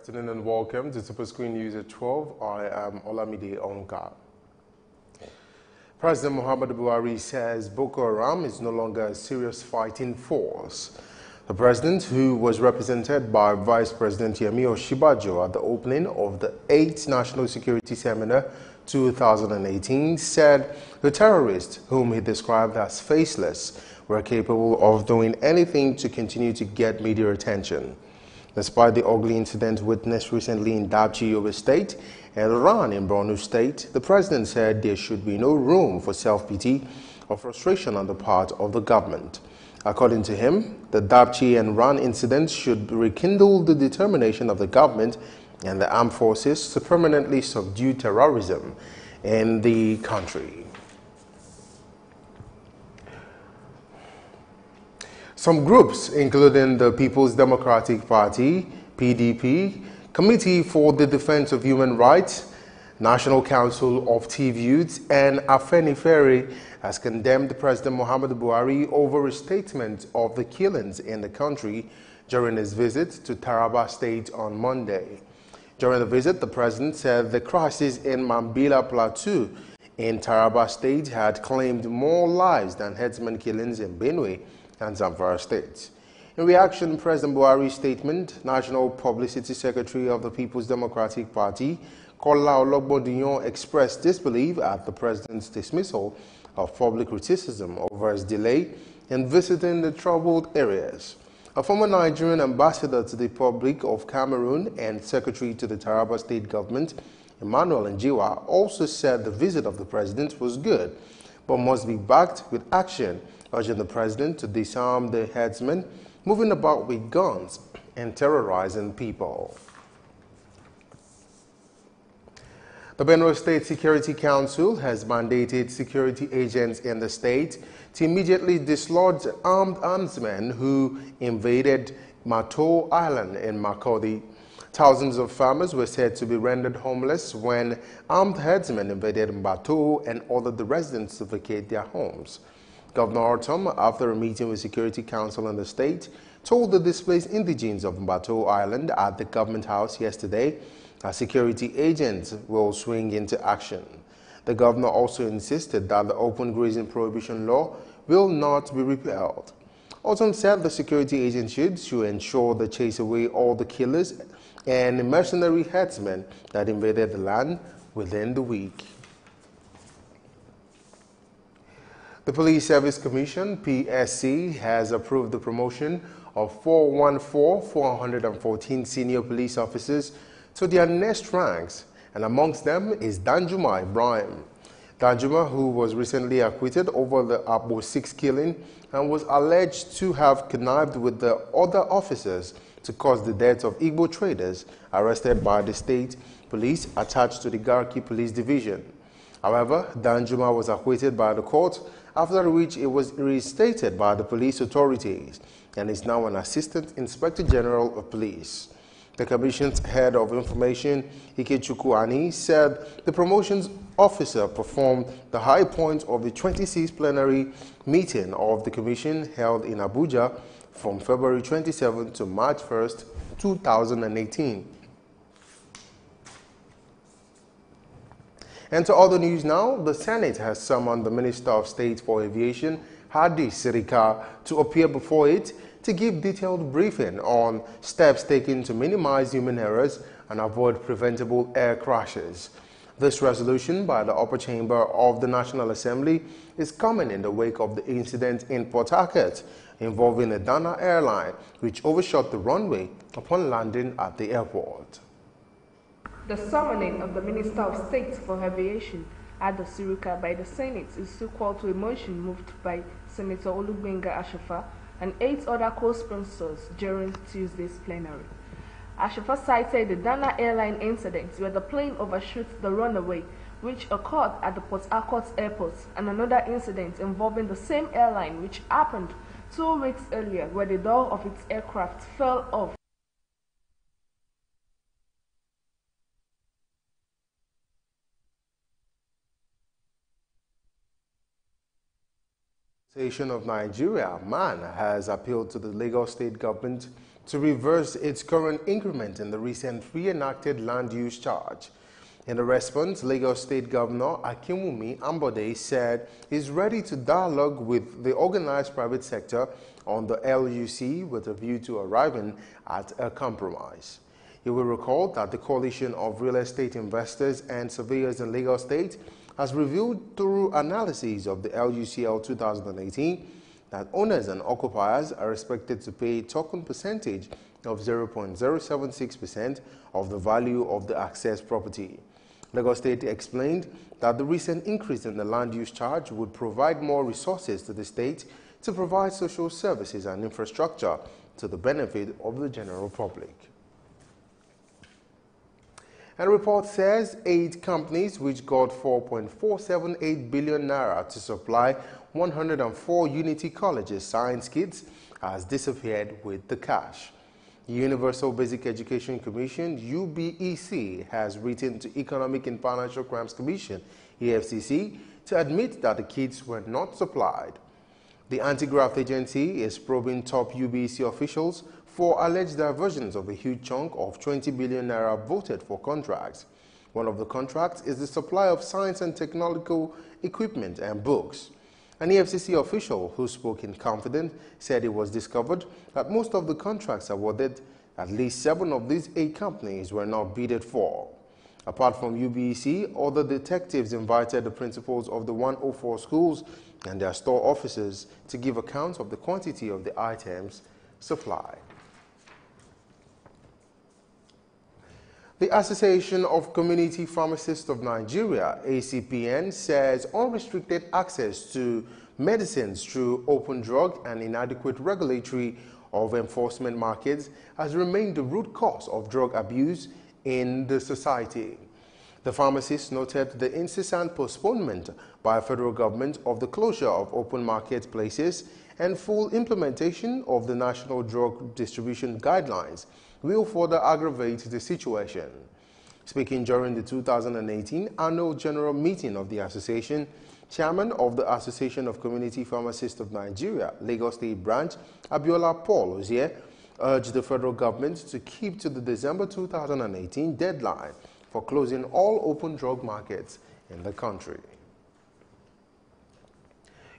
Afternoon and welcome to SuperScreen News at 12. I am Olamide Onka. President Muhammadu Buhari says Boko Haram is no longer a serious fighting force. The president, who was represented by Vice President Yemi Osinbajo at the opening of the 8th National Security Seminar 2018, said the terrorists, whom he described as faceless, were capable of doing anything to continue to get media attention. Despite the ugly incident witnessed recently in Dabchi, Yobe State, and Iran in Borno State, the president said there should be no room for self-pity or frustration on the part of the government. According to him, the Dabchi and Iran incidents should rekindle the determination of the government and the armed forces to permanently subdue terrorism in the country. Some groups, including the People's Democratic Party, PDP, Committee for the Defense of Human Rights, National Council of TV Youths, and Afenifere, has condemned President Muhammadu Buhari over a statement of the killings in the country during his visit to Taraba State on Monday. During the visit, the president said the crisis in Mambila Plateau in Taraba State had claimed more lives than herdsmen killings in Benue and Zamfara states. In reaction, President Buhari's statement, National Publicity Secretary of the People's Democratic Party, Kola Ologbondiyan, expressed disbelief at the president's dismissal of public criticism over his delay in visiting the troubled areas. A former Nigerian ambassador to the Republic of Cameroon and secretary to the Taraba state government, Emmanuel Njiwa, also said the visit of the president was good, but must be backed with action, urging the president to disarm the herdsmen moving about with guns and terrorizing people. The Benue State Security Council has mandated security agents in the state to immediately dislodge armed herdsmen who invaded Mato Island in Makurdi. Thousands of farmers were said to be rendered homeless when armed herdsmen invaded Mato and ordered the residents to vacate their homes. Governor Ortom, after a meeting with Security Council in the state, told the displaced indigents of Mato Island at the government house yesterday that security agents will swing into action. The governor also insisted that the open grazing prohibition law will not be repealed. Ortom said the security agents should ensure they chase away all the killers and mercenary herdsmen that invaded the land within the week. The Police Service Commission, PSC, has approved the promotion of 414 senior police officers to their next ranks, and amongst them is Danjuma Ibrahim. Danjuma, who was recently acquitted over the Abo 6 killing and was alleged to have connived with the other officers to cause the deaths of Igbo traders arrested by the state police attached to the Garki Police Division. However, Danjuma was acquitted by the court, after which it was reinstated by the police authorities and is now an Assistant Inspector General of Police. The Commission's Head of Information, Ikechukwu Ani, said the promotions officer performed the high point of the 26th plenary meeting of the Commission held in Abuja from February 27 to March 1, 2018. And to other news now, the Senate has summoned the Minister of State for Aviation, Hadi Sirika, to appear before it to give detailed briefing on steps taken to minimize human errors and avoid preventable air crashes. This resolution by the upper chamber of the National Assembly is coming in the wake of the incident in Port Harcourt involving a Dana airline which overshot the runway upon landing at the airport. The summoning of the Minister of State for Aviation, Hadi Sirika, by the Senate is equal to a motion moved by Senator Olugbenga Ashafa and 8 other co-sponsors during Tuesday's plenary. Ashafa cited the Dana airline incident where the plane overshot the runway, which occurred at the Port Harcourt airport, and another incident involving the same airline which happened 2 weeks earlier where the door of its aircraft fell off. Of Nigeria, MAN, has appealed to the Lagos State government to reverse its current increment in the recently enacted land use charge. In a response, Lagos State Governor Akinwumi Ambode said he's ready to dialogue with the organized private sector on the LUC with a view to arriving at a compromise. You will recall that the coalition of real estate investors and surveyors in Lagos State has revealed through analyses of the LUCL 2018 that owners and occupiers are expected to pay a token percentage of 0.076% of the value of the accessed property. Lagos State explained that the recent increase in the land use charge would provide more resources to the state to provide social services and infrastructure to the benefit of the general public. And a report says 8 companies which got 4.478 billion naira to supply 104 Unity Colleges science kits has disappeared with the cash. The Universal Basic Education Commission, UBEC, has written to Economic and Financial Crimes Commission, EFCC, to admit that the kits were not supplied. The anti-graft agency is probing top UBEC officials for alleged diversions of a huge chunk of 20 billion naira voted for contracts. One of the contracts is the supply of science and technological equipment and books. An EFCC official who spoke in confidence said it was discovered that most of the contracts awarded, at least 7 of these 8 companies were not bidded for. Apart from UBEC, other detectives invited the principals of the 104 schools and their store officers to give accounts of the quantity of the items supplied. The Association of Community Pharmacists of Nigeria, ACPN, says unrestricted access to medicines through open drug and inadequate regulatory of enforcement markets has remained the root cause of drug abuse in the society. The pharmacists noted the incessant postponement by federal government of the closure of open marketplaces and full implementation of the National Drug Distribution Guidelines will further aggravate the situation. Speaking during the 2018 annual general meeting of the association, Chairman of the Association of Community Pharmacists of Nigeria, Lagos State Branch, Abiola Paul Ozier, urged the federal government to keep to the December 2018 deadline for closing all open drug markets in the country.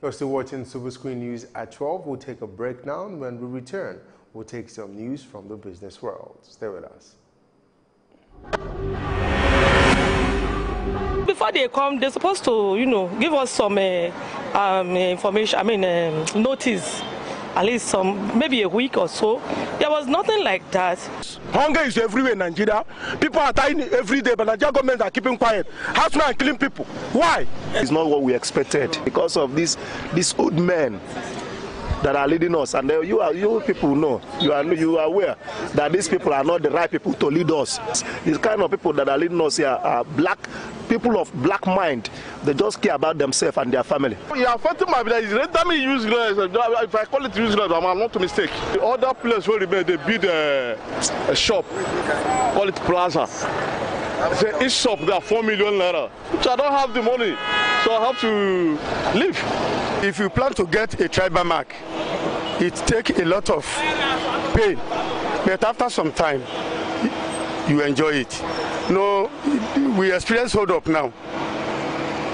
You're still watching SuperScreen News at 12. We'll take a break now, and when we return, we'll take some news from the business world. Stay with us. Before they come, they're supposed to, give us some information, notice, at least maybe a week or so. There was nothing like that. Hunger is everywhere in Nigeria. People are dying every day, but Nigeria government are keeping quiet. Housemen are killing people. Why? It's not what we expected because of these old men that are leading us, and you people know, you are aware that these people are not the right people to lead us. These kind of people that are leading us here are people of black mind. They just care about themselves and their family. You are affecting my village. Let me use if I call it useless, I'm not to mistake. The other place where they build a shop, call it plaza. Say each shop got 4 million naira. So I don't have the money, so I have to leave. If you plan to get a tribal mark, it takes a lot of pain, but after some time, you enjoy it. No, we experience hold up now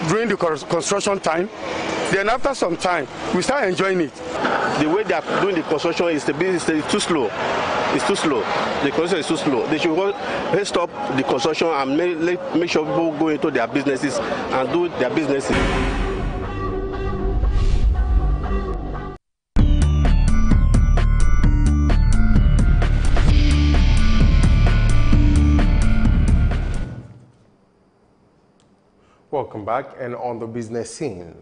during the construction time. Then after some time, we start enjoying it. The way they are doing the construction is too slow. It's too slow. The construction is too slow. They should stop the construction and make sure people go into their businesses and do their businesses. Welcome back. And on the business scene,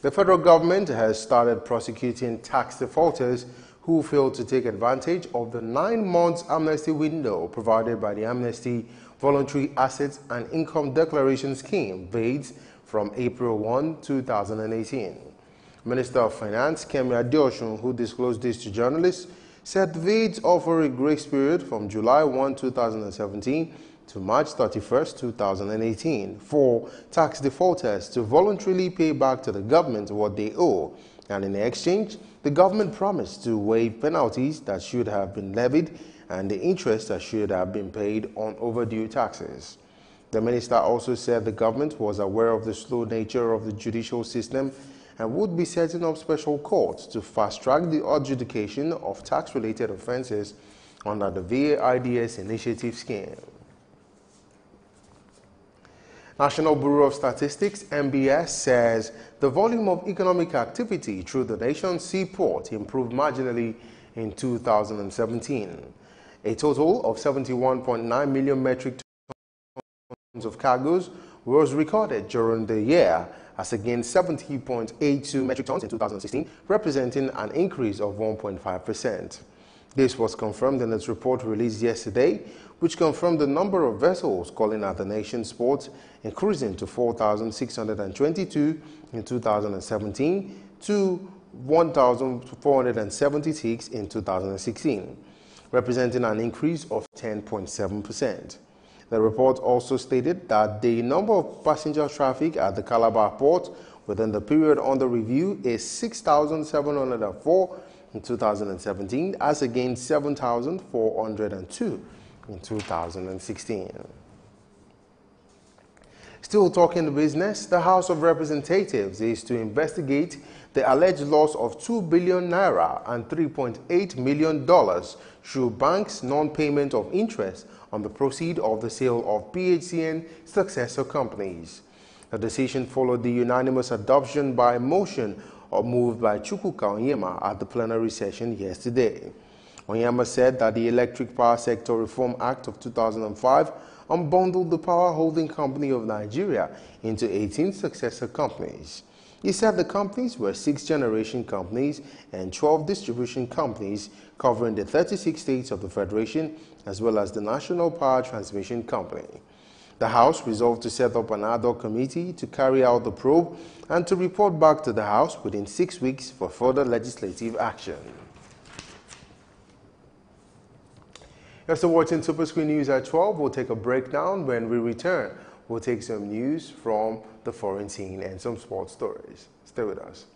the federal government has started prosecuting tax defaulters who failed to take advantage of the 9-month amnesty window provided by the Amnesty Voluntary Assets and Income Declaration Scheme, VADES, from April 1, 2018. Minister of Finance, Kemi Adeosun, who disclosed this to journalists, said VADES offer a grace period from July 1, 2017 to March 31, 2018 for tax defaulters to voluntarily pay back to the government what they owe And in exchange, the government promised to waive penalties that should have been levied and the interest that should have been paid on overdue taxes. The minister also said the government was aware of the slow nature of the judicial system and would be setting up special courts to fast-track the adjudication of tax-related offences under the VAIDS initiative scheme. National Bureau of Statistics (NBS) says the volume of economic activity through the nation's seaport improved marginally in 2017. A total of 71.9 million metric tons of cargoes was recorded during the year, as against 70.82 metric tons in 2016, representing an increase of 1.5%. This was confirmed in its report released yesterday, which confirmed the number of vessels calling at the nation's ports increasing to 4,622 in 2017 to 1,476 in 2016, representing an increase of 10.7%. The report also stated that the number of passenger traffic at the Calabar port within the period under review is 6,704 in 2017 as against 7,402 in 2016. Still talking business, the House of Representatives is to investigate the alleged loss of 2 billion naira and $3.8 million through banks' non-payment of interest on the proceeds of the sale of PHCN successor companies. The decision followed the unanimous adoption by motion moved by Chukwuka Onyema at the plenary session yesterday. Onyema said that the Electric Power Sector Reform Act of 2005 unbundled the Power Holding Company of Nigeria into 18 successor companies. He said the companies were 6-generation companies and 12 distribution companies covering the 36 states of the Federation as well as the National Power Transmission Company. The House resolved to set up an ad hoc committee to carry out the probe and to report back to the House within 6 weeks for further legislative action. You're still watching SuperScreen News at 12. We'll take a break now. When we return, we'll take some news from the foreign scene and some sports stories. Stay with us.